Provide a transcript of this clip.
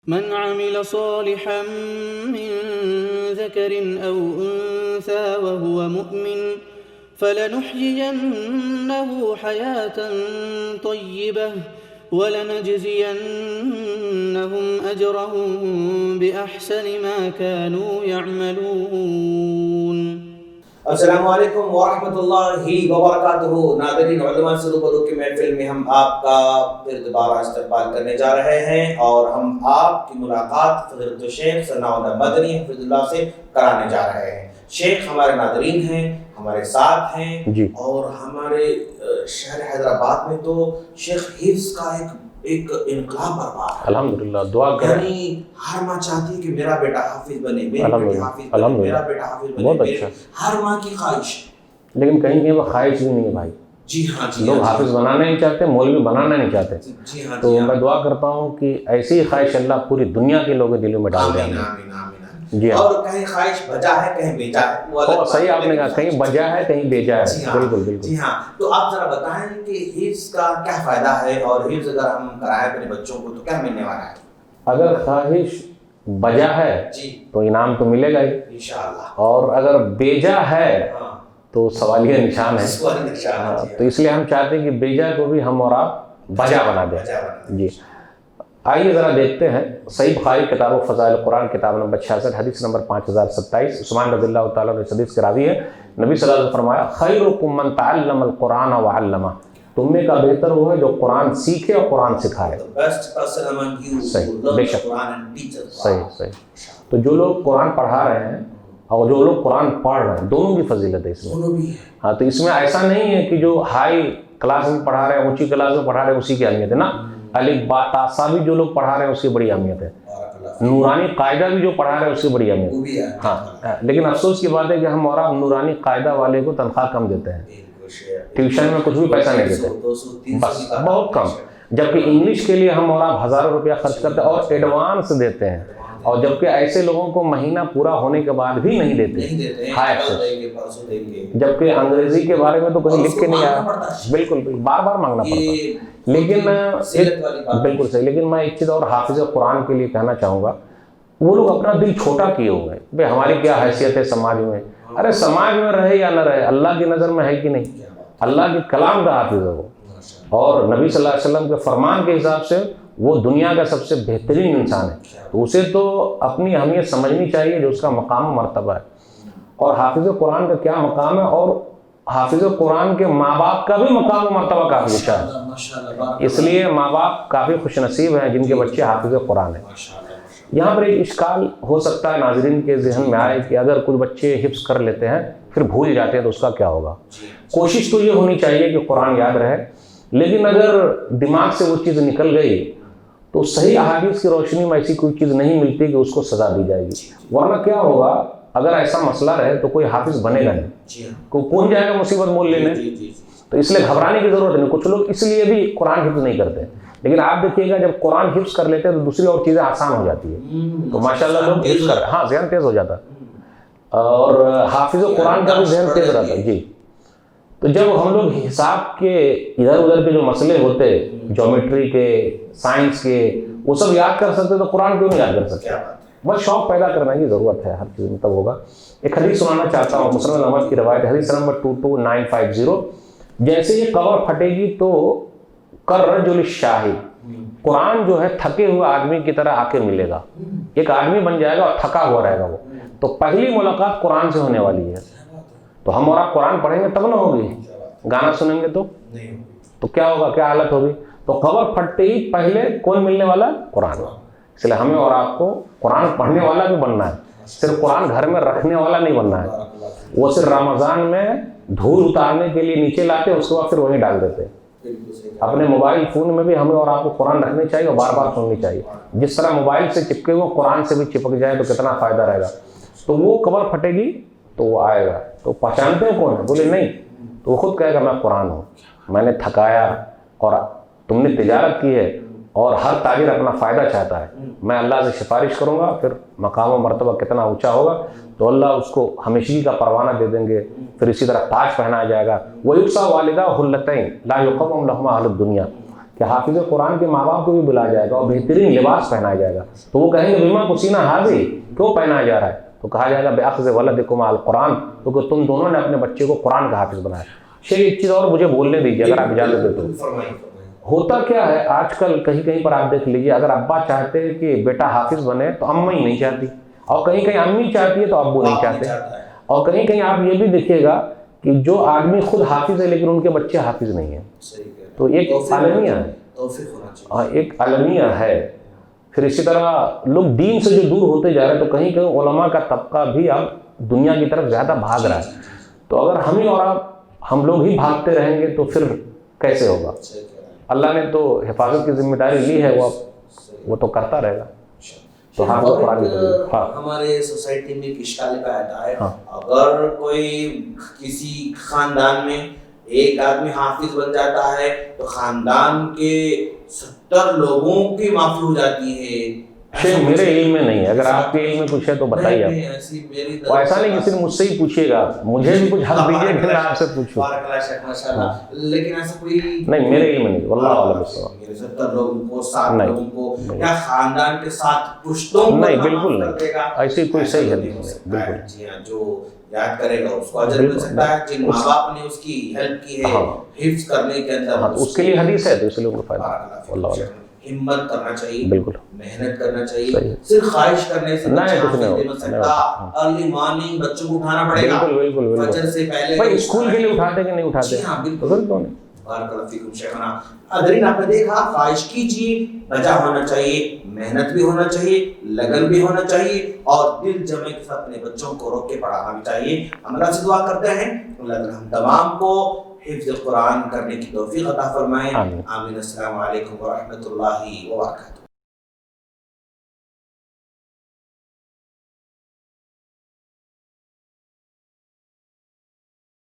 من عمل صالحا من ذكر أو أنثى وهو مؤمن فلنحيينه حياة طيبة ولنجزينهم أجرهم بأحسن ما كانوا يعملون۔ السلام علیکم ورحمۃ اللہ وبرکاتہ۔ ناظرین، علماء صدوق کی محفل میں ہم آپ کا پھر دوبارہ استقبال کرنے جا رہے ہیں اور ہم آپ کی ملاقات حضرت شیخ ثناء اللہ مدنی حفظ اللہ سے کرانے جا رہے ہیں۔ شیخ ہمارے ناظرین ہیں، ہمارے ساتھ ہیں جی، اور ہمارے شہر حیدرآباد میں تو شیخ حفظ کا ایک انقلاب برپا ہے۔ الحمدللہ، دعا کریں۔ یعنی ہر ماں چاہتی ہے کہ میرا بیٹا حافظ بنے، میری بیٹی حافظ بنے، میرا بیٹا حافظ بنے، بہت اچھا، ہر ماں کی خواہش ہے۔ لیکن کہیں وہ خواہش بھی نہیں ہے بھائی۔ جی ہاں، لوگ حافظ بنانا نہیں چاہتے، مولوی بنانا نہیں چاہتے۔ تو میں دعا کرتا ہوں کہ ایسی ہی خواہش اللہ پوری دنیا کے لوگوں کے دلوں میں ڈال دے۔ جی ہاں، اور کہیں خواہش بجا ہے، کہیں بیجا ہے۔ صحیح آپ نے کہا، کہیں بجا ہے کہیں بیجا ہے۔ بالکل بالکل۔ جی ہاں، تو آپ ذرا بتائیں کہ حفظ کا کیا فائدہ ہے، اور حفظ اگر ہم کرائیں اپنے بچوں کو تو کیا ملنے والا ہے؟ اگر خواہش بجا ہے تو انعام تو ملے گا ہی انشاءاللہ، اور اگر بیجا ہے تو سوالیہ نشان ہے۔ تو اس لیے ہم چاہتے ہیں کہ بیجا کو بھی ہم اور آپ بجا بنا دیں۔ جی آئیے ذرا دیکھتے ہیں صحیح بخاری کتاب و فضائل قرآن کتاب نمبر 66 حدیث نمبر 5027۔ عثمان رضی اللہ تعالیٰ عنہ حدیث کے راوی ہے، نبی صلی اللہ علیہ وسلم نے فرمایا خیرکم من تعلم القرآن وعلمہ، تم میں کا بہتر وہ ہے جو قرآن سیکھے اور قرآن سکھائے۔ صحیح، بے شک، صحیح صحیح۔ تو جو لوگ قرآن پڑھا رہے ہیں اور جو لوگ قرآن پڑھ رہے ہیں، دونوں کی فضیلت ہے اس میں۔ ہاں، تو اس میں ایسا نہیں ہے کہ جو ہائی کلاس میں پڑھا رہے ہیں، اونچی کلاس میں پڑھا رہے ہیں اسی کی اہمیت ہے نا، الف با تا سا بھی جو لوگ پڑھا رہے ہیں اس کی بڑی اہمیت ہے، نورانی قاعدہ بھی جو پڑھا رہے ہیں اس کی بڑی اہمیت ہے۔ ہاں، لیکن افسوس کی بات ہے کہ ہم اور آپ نورانی قاعدہ والے کو تنخواہ کم دیتے ہیں، ٹیوشن میں کچھ بھی پیسہ نہیں دیتے، بس بہت کم، جبکہ انگلش کے لیے ہم اور آپ ہزاروں روپیہ خرچ کرتے ہیں اور ایڈوانس دیتے ہیں، اور جبکہ ایسے لوگوں کو مہینہ پورا ہونے کے بعد بھی نہیں دیتے، جبکہ انگریزی کے بارے میں تو کہیں لکھ کے نہیں آیا، بالکل بار بار مانگنا پڑتا ہے۔ لیکن بالکل صحیح، لیکن میں ایک چیز اور حافظ قرآن کے لیے کہنا چاہوں گا، وہ لوگ اپنا دل چھوٹا کیے ہوئے ہیں، بھائی ہماری کیا حیثیت ہے سماج میں، ارے سماج میں رہے یا نہ رہے اللہ کی نظر میں ہے کہ نہیں، اللہ کے کلام کا حافظ ہے وہ، اور نبی صلی اللہ علیہ وسلم کے فرمان کے حساب سے وہ دنیا کا سب سے بہترین انسان ہے، تو اسے تو اپنی اہمیت سمجھنی چاہیے جو اس کا مقام و مرتبہ ہے، اور حافظ قرآن کا کیا مقام ہے، اور حافظ قرآن کے ماں باپ کا بھی مقام و مرتبہ کافی اونچا ہے، اس لیے ماں باپ کافی خوش نصیب ہیں جن کے بچے حافظ قرآن ہیں۔ یہاں پر ایک اشکال ہو سکتا ہے ناظرین کے ذہن میں آئے کہ اگر کچھ بچے حفظ کر لیتے ہیں پھر بھول جاتے ہیں تو اس کا کیا ہوگا؟ کوشش تو یہ ہونی چاہیے کہ قرآن یاد رہے، لیکن اگر دماغ سے وہ چیز نکل گئی تو صحیح احادیث کی روشنی میں ایسی کوئی چیز نہیں ملتی کہ اس کو سزا دی جائے گی، ورنہ کیا ہوگا اگر ایسا مسئلہ رہے تو کوئی حافظ بنے گا نہیں، کوئی پہنچ جائے گا مصیبت مول لینے، تو اس لیے گھبرانے کی ضرورت نہیں۔ کچھ لوگ اس لیے بھی قرآن حفظ نہیں کرتے، لیکن آپ دیکھیے گا جب قرآن حفظ کر لیتے ہیں تو دوسری اور چیزیں آسان ہو جاتی ہے، تو ماشاءاللہ لوگ حفظ کر، ہاں ذہن تیز ہو جاتا ہے، اور حافظ قرآن کا بھی ذہن تیز رہتا ہے۔ جی، تو جب ہم لوگ حساب کے ادھر ادھر کے جو مسئلے ہوتے، جیومیٹری کے، سائنس کے، وہ سب یاد کر سکتے تو قرآن کیوں نہیں یاد کر سکتے؟ بس شوق پیدا کرنے کی ضرورت ہے، ہر چیز میں تب ہوگا۔ ایک حدیث سنانا چاہتا ہوں، مسلم احمد کی روایت، حدیث نمبر 22950، جیسے یہ قبر پھٹے گی تو کررجل الشاہد، قرآن جو ہے تھکے ہوئے آدمی کی طرح آ کے ملے گا، ایک آدمی بن جائے گا اور تھکا ہوا رہے گا وہ، تو پہلی ملاقات قرآن سے ہونے والی ہے، تو ہم اور آپ قرآن پڑھیں گے تب نہ ہوگی، گانا سنیں گے تو کیا ہوگا، کیا حالت ہوگی؟ تو قبر پھٹتے ہی پہلے کون ملنے والا؟ قرآن۔ اس لیے ہمیں اور آپ کو قرآن پڑھنے والا بھی بننا ہے، صرف قرآن گھر میں رکھنے والا نہیں بننا ہے، وہ صرف رمضان میں دھول اتارنے کے لیے نیچے لاتے اس کے بعد پھر وہیں ڈال دیتے۔ اپنے موبائل فون میں بھی ہمیں اور آپ کو قرآن رکھنی چاہیے اور بار بار سننی چاہیے، جس طرح موبائل سے چپکے ہوئے قرآن سے بھی چپک جائے تو کتنا فائدہ رہے گا۔ تو وہ قبر پھٹے گی تو وہ آئے گا، تو پہچانتے ہیں کون ہے؟ بولے نہیں، تو وہ خود کہے گا میں قرآن ہوں، میں نے تھکایا اور تم نے تجارت کی ہے، اور ہر تاجر اپنا فائدہ چاہتا ہے، میں اللہ سے سفارش کروں گا، پھر مقام و مرتبہ کتنا اونچا ہوگا، تو اللہ اس کو ہمیشگی کا پروانہ دے دیں گے، پھر اسی طرح تاج پہنایا جائے گا۔ وَيُكْسَى وَالِدَاهُ حُلَّتَيْن لَا يُقَوَّمُ لَهُمَا أَهْلُ الدُّنْيَا، کہ کہ حافظ قرآن کے ماں باپ کو بھی بلایا جائے گا اور بہترین لباس پہنایا جائے گا، تو وہ کہیں گے بما کسینا حاضی، کیوں پہنایا جا رہا ہے؟ تو کہا جائے گا بِأَخْذِ وَلَدِكُمْ القرآن، کیونکہ تم دونوں نے اپنے بچے کو قرآن کا حافظ بنایا۔ شیخ ایک چیز اور مجھے بولنے دیجیے اگر آپ اجازت دیں تو۔ ہوتا کیا ہے آج کل کہیں کہیں پر آپ دیکھ لیجیے، اگر ابا چاہتے ہیں کہ بیٹا حافظ بنے تو اماں ہی نہیں چاہتی، اور کہیں کہیں امی چاہتی ہے تو ابو نہیں چاہتے، اور کہیں کہیں آپ یہ بھی دیکھیے گا کہ جو آدمی خود حافظ ہے لیکن ان کے بچے حافظ نہیں ہیں، تو ایک عالمیہ ہے، ایک عالمیہ ہے۔ پھر اسی طرح لوگ دین سے جو دور ہوتے جا رہے ہیں، تو کہیں کہیں علماء کا طبقہ بھی اب دنیا کی طرف زیادہ بھاگ رہا ہے، تو اگر ہم ہی اور آپ ہم لوگ ہی بھاگتے رہیں گے تو پھر کیسے ہوگا؟ اللہ نے تو حفاظت کی ذمہ داری لی ہے، وہ تو کرتا رہے گا۔ تو ہمارے سوسائٹی میں ایک اشکال پیدا ہے، اگر کوئی کسی خاندان میں ایک آدمی حافظ بن جاتا ہے تو خاندان کے 70 لوگوں کی معافی ہو جاتی ہے۔ میرے علم میں نہیں ہے، اگر آپ کے علم میں کچھ ہے تو بتائیے آپ۔ ایسا نہیں کہ صرف مجھ سے ہی پوچھیے گا، مجھے بھی کچھ حق دیجیے کہ میں آپ سے پوچھوں۔ لیکن ایسا کوئی نہیں، میرے علم میں نہیں، واللہ اعلم۔ 70 لوگوں کو 7 لوگوں کو یا خاندان کے 7 پشتوں کو نہیں، بالکل نہیں، ایسی کوئی صحیح حدیث نہیں، بالکل۔ جی ہاں، جو یاد کرے گا اس کو اجر مل سکتا ہے، جن ماں باپ نے اس کی ہیلپ کی ہے حفظ کرنے کے اندر، اس کے لیے حدیث ہے تو اس لیے ان کو فائدہ۔ واللہ اعلم۔ ہمت کرنا چاہیے، بالکل محنت کرنا چاہیے، صرف خواہش کرنے سے نہیں کچھ نہیں نہیں سکتا۔ ارلی مارننگ بچوں کو اٹھانا پڑے گا، بالکل فجر سے پہلے۔ بھائی اسکول کے لیے اٹھاتے کہ نہیں اٹھاتے؟ جی ہاں بالکل۔ بارک اللہ فیکم شیخنا۔ حاضرین آپ نے دیکھا، خواہش کیجیے، بجا ہونا چاہیے، محنت بھی ہونا چاہیے، لگن بھی ہونا چاہیے، اور دل جمع کے ساتھ اپنے بچوں کو روک کے پڑھانا بھی چاہیے۔ ہم اللہ سے دعا کرتے ہیں اللہ تعالی ہم تمام کو حفظ قرآن کرنے کی توفیق عطا فرمائے۔ آمین۔ السلام علیکم ورحمۃ اللہ وبرکاتہ۔